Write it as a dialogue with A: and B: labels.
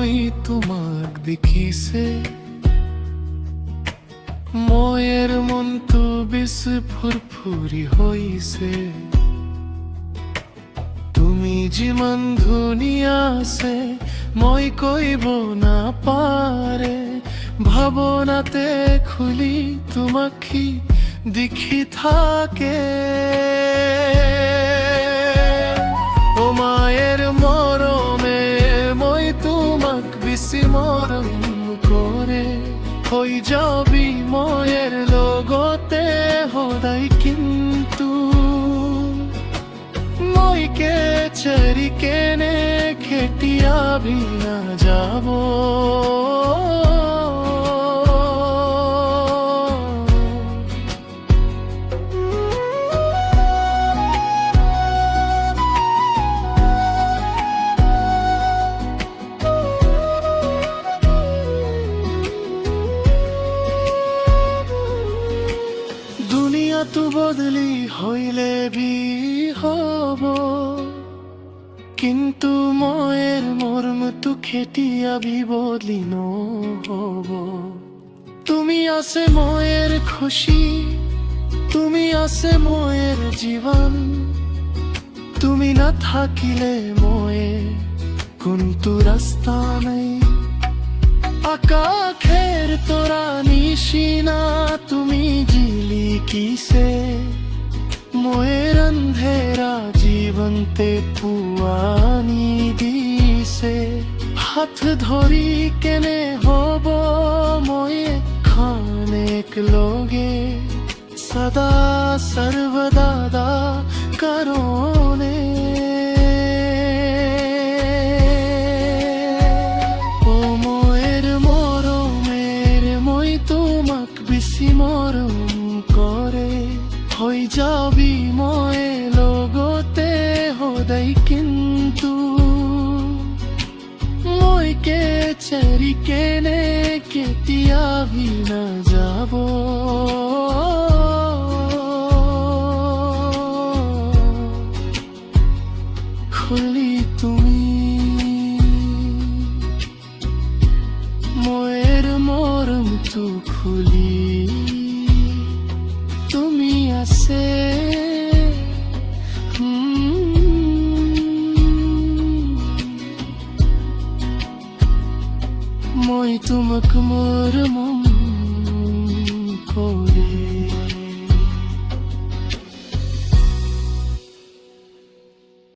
A: মই তোমাক দেখিছে ময়ের মনটো বেশ ফুরফুরি হইছে তুমি যিমান ধুনীয়া আছে মই কইব না পারে ভাবনাতে খুলি তোমাকে দেখি থাকে ও মায়ের মরমে মই তোমাক বেশি মরম করে হই যাবি ময়ের লগতে সদায় কিন্তু মইকে চেরি কেনে খেতিয়াবি না যাব তু বদলি হইলে ভি হব কিন্তু ময়ের মর্ম তু খেটিয়া ভি বদলি নহব তুমি আছে ময়ের খুশি তুমি আছে ময়ের জীবন তুমি না থাকিলে ময়ে কোনটো রাস্তা নাই আকাশের তোরা নিশিনা তুমি জিলিকিছে ময়ের অন্ধেরা জীবনতে পুয়ানি দিছে হাত ধরি কেনে হব ময়ে খানেক লগে সদা সর্বদা করোনে মরম করে হই যাবি ময়ে লগতে সদায় কিন্তু মইকে চেরি কেনে কেতিয়াবি না যাব খুলি তুমি ময়ের মরম তু খুলি তুমি আছে মই তোমাক মরম করি